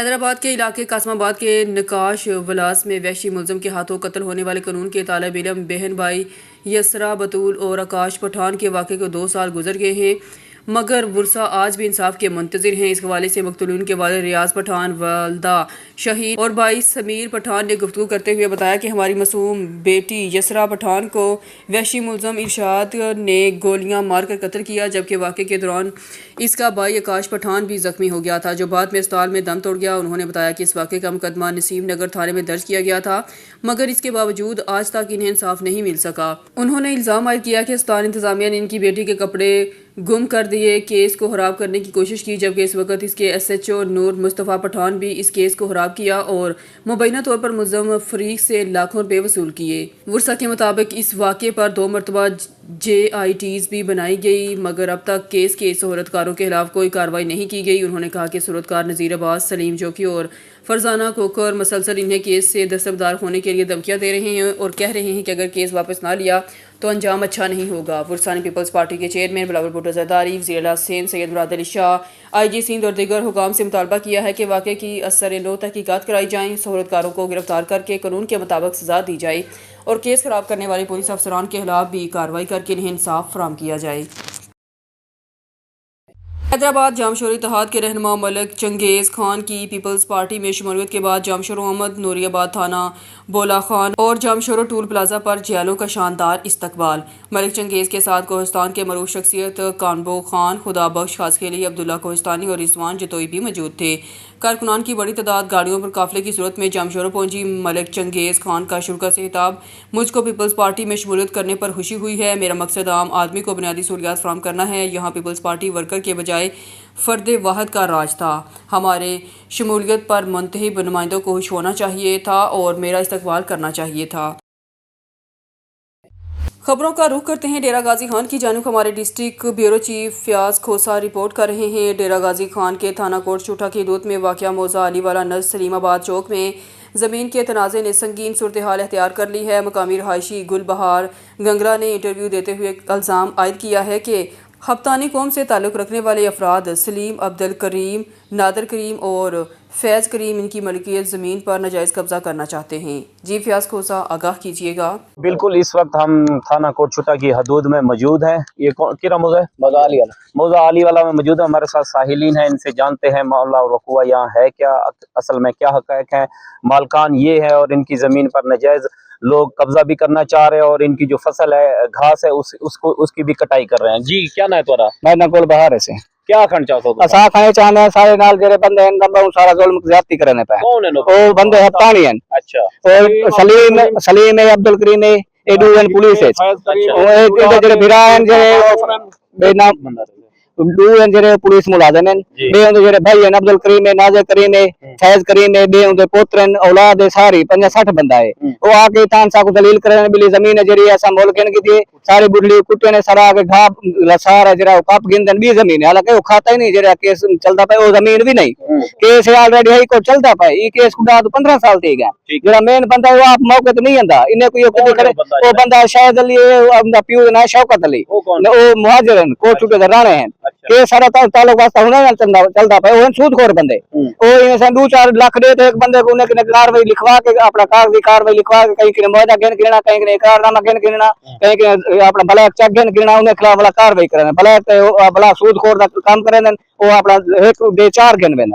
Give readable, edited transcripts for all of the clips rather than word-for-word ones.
حیدرآباد کے علاقے قاسم آباد کے نقاش ولاس میں وحشی ملزم کے ہاتھوں قتل ہونے والے قانون کے طالب علم بہن بھائی یسرا بطول اور آکاش پٹھان کے واقعے کو 2 سال گزر گئے ہیں، مگر ورثا آج بھی انصاف کے منتظر ہیں۔ اس حوالے سے مقتولین کے والد ریاض پٹھان، والدہ شہید اور بھائی سمیر پٹھان نے گفتگو کرتے ہوئے بتایا کہ ہماری معصوم بیٹی یسرا پٹھان کو وحشی ملزم ارشاد نے گولیاں مار کر قتل کیا، جبکہ واقعے کے دوران اس کا بھائی آکاش پٹھان بھی زخمی ہو گیا تھا، جو بعد میں اسپتال میں دم توڑ گیا۔ انہوں نے بتایا کہ اس واقعے کا مقدمہ نسیم نگر تھانے میں درج کیا گیا تھا، مگر اس کے باوجود آج تک انہیں انصاف نہیں مل سکا۔ انہوں نے الزام عائد کیا کہ اسپتال انتظامیہ نے ان کی بیٹی کے کپڑے گم کر دیے، کیس کو خراب کرنے کی کوشش کی، جبکہ اس وقت اس کے ایس ایچ او نور مصطفیٰ پٹھان بھی اس کیس کو خراب کیا اور مبینہ طور پر ملزم فریق سے لاکھوں روپے وصول کیے۔ ورثا کے مطابق اس واقعے پر 2 مرتبہ JITs بھی بنائی گئی، مگر اب تک کیس کے صورتکاروں کے خلاف کوئی کارروائی نہیں کی گئی۔ انہوں نے کہا کہ صورتکار نذیر عباس، سلیم جوکی اور فرزانہ کوکر مسلسل انہیں کیس سے دستبردار ہونے کے لیے دھمکیاں دے رہے ہیں اور کہہ رہے ہیں کہ اگر کیس واپس نہ لیا تو انجام اچھا نہیں ہوگا۔ ورثا نے پیپلز پارٹی کے چیئرمین بلاول بھٹو زرداری، وزیر اعلیٰ سندھ سید مراد علی شاہ، IG سندھ اور دیگر حکام سے مطالبہ کیا ہے کہ واقعے کی اثر نو تحقیقات کرائی جائیں، صورتکاروں کو گرفتار کر کے قانون کے مطابق سزا دی جائے اور کیس خراب کرنے والے پولیس افسران کے خلاف بھی کارروائی کر کے انہیں انصاف فراہم کیا جائے۔ حیدرآباد جامشورہ اتحاد کے رہنما ملک چنگیز خان کی پیپلز پارٹی میں شمولیت کے بعد جامشورہ احمد، نوری آباد تھانہ بولا خان اور جامشورہ ٹول پلازہ پر جیلوں کا شاندار استقبال۔ ملک چنگیز کے ساتھ کوہستان کے معروف شخصیت کانبو خان، خدا بخش خاصخیلی، عبداللہ کوہستانی اور رضوان جتوئی بھی موجود تھے۔ کارکنان کی بڑی تعداد گاڑیوں پر قافلے کی صورت میں جامشورہ پہنچی۔ ملک چنگیز خان کا شرکا سے خطاب: مجھ کو پیپلز پارٹی میں شمولیت کرنے پر خوشی ہوئی ہے۔ میرا مقصد عام آدمی کو بنیادی سہولیات فراہم کرنا ہے۔ یہاں پیپلز پارٹی ورکر کے بجائے فرد واحد کا راج تھا۔ ہمارے شمولیت پر منتخب نمائندوں کو خوش ہونا چاہیے تھا اور میرا استقبال کرنا چاہیے تھا۔ خبروں کا رخ کرتے ہیں ڈیرہ غازی خان کی جانب۔ ہمارے district bureau chief Fayyaz Khosa report کر رہے ہیں۔ ڈیرہ غازی خان کے تھانہ کوٹ چوٹھا کی حدود میں واقع موضع علی والا نز سلیم آباد چوک میں زمین کے تنازع نے سنگین صورتحال اختیار کر لی ہے۔ مقامی رہائشی گل بہار گنگرا نے انٹرویو دیتے ہوئے الزام عائد کیا ہے کہ ہفتانی قوم سے تعلق رکھنے والے افراد سلیم، عبد الکریم، نادر کریم اور فیض کریم ان کی ملکیت زمین پر ناجائز قبضہ کرنا چاہتے ہیں۔ جی فیاض کھوسا، آگاہ کیجیے گا۔ بالکل، اس وقت ہم تھانہ کوٹ چھوٹا کی حدود میں موجود ہیں۔ یہ کیا موضوع ہے؟ موضوع علی والا میں موجود ہے۔ ہمارے ساتھ ساحلین ہیں، ان سے جانتے ہیں معاملہ اور وقوع یہاں ہے کیا، اصل میں کیا حقائق ہیں۔ مالکان یہ ہے اور ان کی زمین پر ناجائز لوگ قبضہ بھی کرنا چاہ رہے ہیں اور ان کی جو فصل ہے، گھاس ہے، اس کی بھی کٹائی کر رہے ہیں۔ جی کیا نا ہے تمہارا؟ میں نقول بہار سے کیا کھن چاہتا ہوں؟ اسا کھانے چاہنے سارے نال جڑے بندے ہیں نبا سارا ظلم زیادتی کرنے پے۔ کون ہے او بندے ہفتانی ہیں۔ اچھا، اور سلیم ہے، عبد الکریم ہے، ایڈو ہیں پولیس ہے۔ او ایک جڑے بھرا ہیں جڑے بے نام دو ہیں جڑے پولیس ملازم ہیں۔ بے اون جڑے بھائی ہیں عبد الکریم ہے، ناظر کریم ہے، فیض کریم ہے، بے اون دے پوترن اولاد ہے، ساری 50-60 بندہ ہے۔ او آ کے تان سا کو دلیل کرنے بلی زمین ہے جڑی اسا ملکن کی تھی ساری بڈلی کٹے نے سڑا کے گھا لسار ہے جڑا کپ گندن بھی زمین ہے، حالانکہ وہ کھاتا ہی نہیں جڑا کیس چلدا پے، وہ زمین بھی نہیں کیس آلریڈی ہے کو چلدا پے۔ یہ کیس کو 15 سال تھی گیا۔ جڑا مین بندہ وہ آپ موقع تے نہیں آندا، انہیں کوئی کدی کھڑے وہ بندہ شاہد علی ہے، پیو نا شوکت علی، وہ مہاجرن کو چھوٹے درانے ہیں کہ سارا تعلق واسطہ ہونا چلدا پے۔ وہ سود خور بندے، وہ انسان 2-4 لاکھ دے تے ایک بندے کو انہیں کاروائی لکھوا کے اپنا کاغذی کاروائی لکھوا کے کہیں کہ معاہدہ گن گننا، کہیں کہ اقرارنامہ گن گننا، کہیں کہ اپنا بلیک چیک گن گننا، انہیں خلاف والا کاروائی کرنا، بلیک بلا سود خور دا کام کرن، وہ اپنا 1-2-4 گن وین۔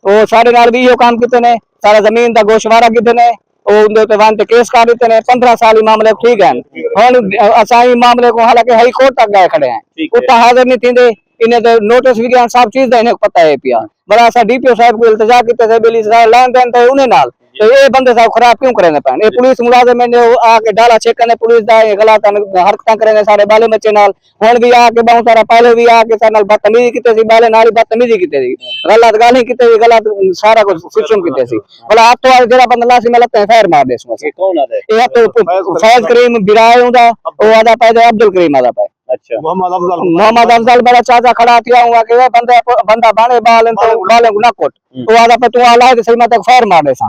وہ سارے نال بھی یہ کام کیتے نے، سارا زمین دا گوشوارہ کیتے نے، وہ اندے تے وان تے کیس کر دیتے نے۔ 15 سال معاملے ٹھیک ہیں، ہن اساں معاملے کو حالانکہ ہائی کورٹ تک گئے کھڑے ہیں، اتنا حاضر نہیں تھیندے، انہیں تے نوٹس بھی گیا، سب چیز دا انہیں پتہ ہے پیا۔ بڑا اسا DPO صاحب کو التجا کیتے تھے بلی لین دین تے انہیں نال تو یہ بندے صاحب خراب کیوں کرنے پے؟ یہ پولیس ملازم نے آ کے ڈالا چھکنے پولیس دا غلط حرکتاں کرنے سارے بالے بچے نال۔ ہن بھی آ کے بہت سارا پہلے بھی آ کے سارے نال بدتمیزی کیتے سی، بالے نال بدتمیزی کیتے سی، غلط گالی کیتے سی، غلط سارا کچھ سسٹم کیتے سی۔ بلا اب تو جڑا بندہ لاسی میں لگتا ہے فیر مار دے اس میں کون ہے؟ یہ تو فیض کریم برائے ہوندا، وہ آدا پے عبد الکریم آدا پے۔ اچھا، محمد افضل میرا چاچا کھڑا کیا ہوا کہ بندہ بانے بالن تو بالن نہ کوٹ، وہ آدا پے تو آلا ہے صحیح میں تک فیر مار دے سا۔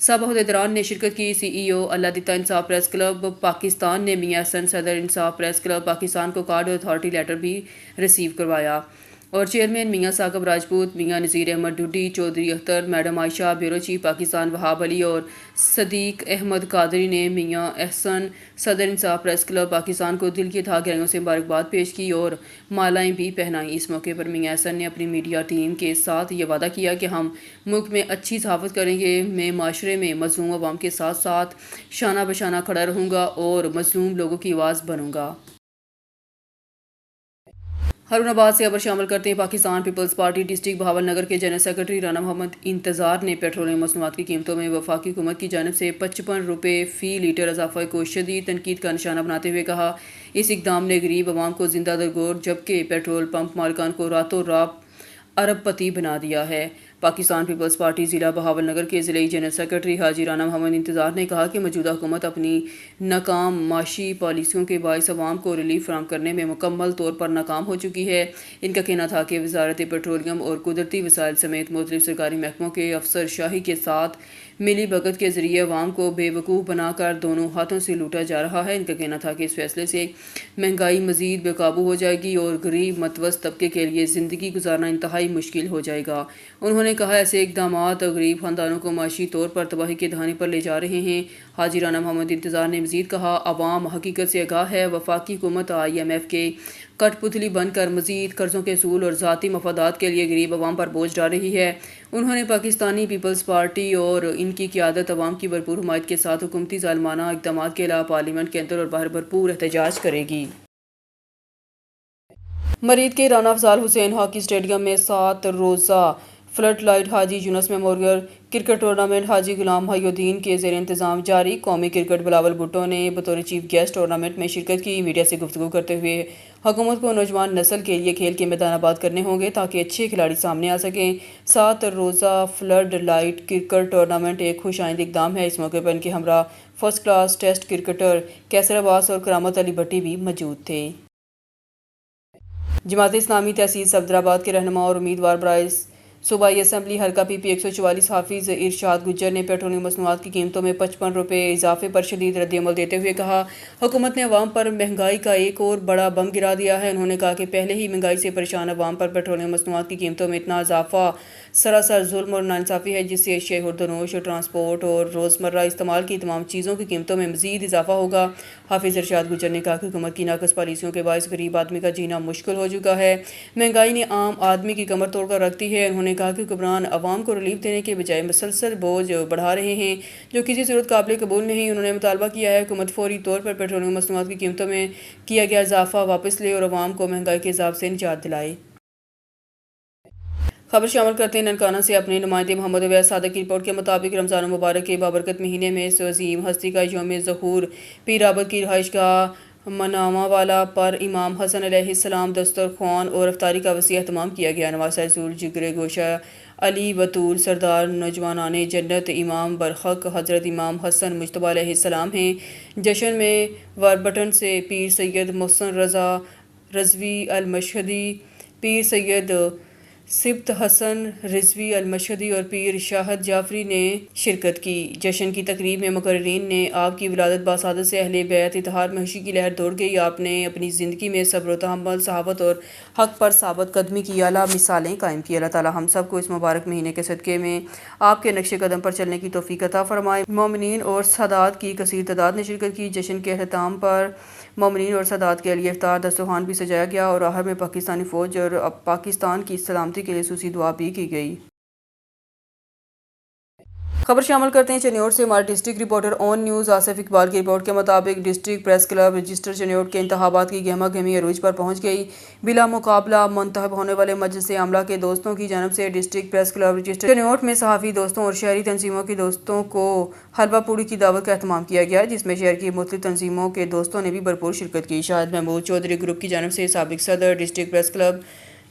سب عہدیداران نے شرکت کی۔ سی ای او اللہ دیتا انصاف پریس کلب پاکستان نے میاں احسن صدر انصاف پریس کلب پاکستان کو کارڈ اور اتھارٹی لیٹر بھی ریسیو کروایا اور چیئرمین میاں ثاقب راجپوت، میاں نذیر احمد ڈھڈی، چودھری اختر، میڈم عائشہ، بیورو چیف پاکستان وہاب علی اور صدیق احمد قادری نے میاں احسن صدر انصاف پریس کلب پاکستان کو دل کی تہہ گہرائیوں سے مبارکباد پیش کی اور مالائیں بھی پہنائیں۔ اس موقع پر میاں احسن نے اپنی میڈیا ٹیم کے ساتھ یہ وعدہ کیا کہ ہم ملک میں اچھی صحافت کریں گے، میں معاشرے میں مظلوم عوام کے ساتھ ساتھ شانہ بشانہ کھڑا رہوں گا اور مظلوم لوگوں کی آواز بنوں گا۔ ہارون آباد سے خبر شامل کرتے ہیں۔ پاکستان پیپلز پارٹی ڈسٹرکٹ بہاول نگر کے جنرل سیکرٹری رانا محمد انتظار نے پیٹرولیم مصنوعات کی قیمتوں میں وفاقی حکومت کی جانب سے 55 روپے فی لیٹر اضافہ کو شدید تنقید کا نشانہ بناتے ہوئے کہا، اس اقدام نے غریب عوام کو زندہ درگور جبکہ پیٹرول پمپ مالکان کو راتوں رات ارب پتی بنا دیا ہے۔ پاکستان پیپلز پارٹی ضلع بہاول نگر کے ضلعی جنرل سیکرٹری حاجی رانا محمد انتظار نے کہا کہ موجودہ حکومت اپنی ناکام معاشی پالیسیوں کے باعث عوام کو ریلیف فراہم کرنے میں مکمل طور پر ناکام ہو چکی ہے۔ ان کا کہنا تھا کہ وزارت پیٹرولیم اور قدرتی وسائل سمیت مختلف سرکاری محکموں کے افسر شاہی کے ساتھ ملی بھگت کے ذریعے عوام کو بے وقوف بنا کر دونوں ہاتھوں سے لوٹا جا رہا ہے۔ ان کا کہنا تھا کہ اس فیصلے سے مہنگائی مزید بے قابو ہو جائے گی اور غریب متوسط طبقے کے لیے زندگی گزارنا انتہائی مشکل ہو جائے گا۔ انہوں نے کہا ایسے اقدامات غریب خاندانوں کو معاشی طور پر تباہی کے دہانے پر لے جا رہے ہیں۔ حاجی رانا محمد انتظار نے مزید کہا، عوام حقیقت سے آگاہ ہے، وفاقی حکومت IMF کے کٹ پتلی بن کر مزید قرضوں کے اصول اور ذاتی مفادات کے لیے غریب عوام پر بوجھ ڈال رہی ہے۔ انہوں نے پاکستانی پیپلز پارٹی اور ان کی قیادت عوام کی بھرپور حمایت کے ساتھ حکومتی ظالمانہ اقدامات کے علاوہ پارلیمنٹ کے اندر اور باہر بھرپور احتجاج کرے گی۔ مرید کے رانا افضال حسین ہاکی اسٹیڈیم میں 7 روزہ فلڈ لائٹ حاجی یونس میموریل کرکٹ ٹورنامنٹ حاجی غلام محی الدین کے زیر انتظام جاری۔ قومی کرکٹ بلاول بھٹو نے بطور چیف گیسٹ ٹورنامنٹ میں شرکت کی۔ میڈیا سے گفتگو کرتے ہوئے حکومت کو نوجوان نسل کے لیے کھیل کے میدان آباد کرنے ہوں گے تاکہ اچھے کھلاڑی سامنے آ سکیں۔ 7 روزہ فلڈ لائٹ کرکٹ ٹورنامنٹ ایک خوش آئند اقدام ہے۔ اس موقع پر ان کے ہمراہ فرسٹ کلاس ٹیسٹ کرکٹر کیسر عباس اور کرامت علی بھٹی بھی موجود تھے۔ جماعت اسلامی تحصیل صفدرآباد کے رہنما اور امیدوار برائے صوبائی اسمبلی حلقہ پی پی 144 حافظ ارشاد گجر نے پیٹرولیم مصنوعات کی قیمتوں میں 55 روپے اضافے پر شدید رد عمل دیتے ہوئے کہا، حکومت نے عوام پر مہنگائی کا ایک اور بڑا بم گرا دیا ہے۔ انہوں نے کہا کہ پہلے ہی مہنگائی سے پریشان عوام پر پیٹرولیم مصنوعات کی قیمتوں میں اتنا اضافہ سراسر ظلم اور ناانصافی ہے، جس سے اشیاء خوردنوش، ٹرانسپورٹ اور روزمرہ استعمال کی تمام چیزوں کی قیمتوں میں مزید اضافہ ہوگا۔ حافظ ارشاد گجر نے کہا کہ حکومت کی ناقص پالیسیوں کے باعث غریب آدمی کا جینا مشکل ہو چکا ہے، مہنگائی نے عام آدمی کی کمر توڑ کر رکھ دی ہے۔ انہوں نے کہا کہ حکمران عوام کو ریلیف دینے کے بجائے مسلسل بوجھ بڑھا رہے ہیں جو کسی صورت قابل قبول نہیں۔ انہوں نے مطالبہ کیا ہے حکومت فوری طور پر پیٹرولیم مصنوعات کی قیمتوں میں کیا گیا اضافہ واپس لے اور عوام کو مہنگائی کے عذاب سے نجات دلائے۔ خبر شامل کرتے ہیں ننکانہ سے اپنے نمائندے محمد اویس صادق کی رپورٹ کے مطابق رمضان المبارک کے بابرکت مہینے میں اس عظیم ہستی کا یوم ظہور پیر عابد کی رہائش گاہ مناواں والا پر امام حسن علیہ السلام دسترخوان اور افطاری کا وسیع اہتمام کیا گیا۔ نواسہ رسول جگر گوشہ علی بطول سردار نوجوانان جنت امام برحق حضرت امام حسن مجتبیٰ علیہ السلام ہیں۔ جشن میں واربٹن سے پیر سید محسن رضا رضوی المشہدی، پیر سید سبت حسن رضوی المشہدی اور پیر شاہد جعفری نے شرکت کی۔ جشن کی تقریب میں مقررین نے آپ کی ولادت باسعادت سے اہل بیت اتحاد میں خوشی کی لہر دوڑ گئی۔ آپ نے اپنی زندگی میں صبر و تحمل، صحابت اور حق پر ثابت قدمی کی اعلیٰ مثالیں قائم کی۔ اللہ تعالی ہم سب کو اس مبارک مہینے کے صدقے میں آپ کے نقش قدم پر چلنے کی توفیق عطا فرمائے۔ مومنین اور سادات کی کثیر تعداد نے شرکت کی۔ جشن کے اختتام پر مومنین اور سادات کے لیے افطار دسترخوان بھی سجایا گیا اور آخر میں پاکستانی فوج اور پاکستان کی سلامتی کے لیے خصوصی دعا بھی کی گئی۔ خبر شامل کرتے ہیں چنیوٹ سے ہمارے ڈسٹرکٹ رپورٹر آن نیوز آصف اقبال کی رپورٹ کے مطابق district press club register Chiniot کے انتخابات کی گہما گہمی عروج پر پہنچ گئی۔ بلا مقابلہ منتخب ہونے والے مجلس عاملہ کے دوستوں کی جانب سے district press club register Chiniot میں صحافی دوستوں اور شہری تنظیموں کے دوستوں کو حلوہ پوڑی کی دعوت کا اہتمام کیا گیا، جس میں شہر کی مختلف تنظیموں کے دوستوں نے بھی بھرپور شرکت کی۔ شاہد محمود چودھری گروپ کی جانب سے سابق صدر ڈسٹرکٹ پریس کلب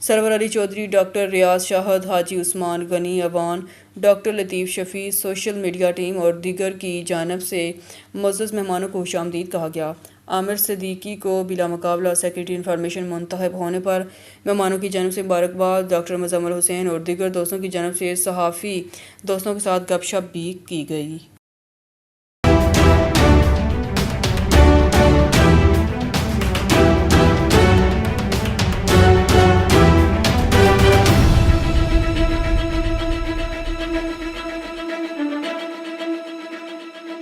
سرور علی چودھری، ڈاکٹر ریاض شاہد، حاجی عثمان غنی اوان، ڈاکٹر لطیف شفیع، سوشل میڈیا ٹیم اور دیگر کی جانب سے معزز مہمانوں کو خوش آمدید کہا گیا۔ عامر صدیقی کو بلا مقابلہ سیکرٹری انفارمیشن منتخب ہونے پر مہمانوں کی جانب سے مبارکباد، ڈاکٹر مزمل حسین اور دیگر دوستوں کی جانب سے صحافی دوستوں کے ساتھ گپ شپ بھی کی گئی۔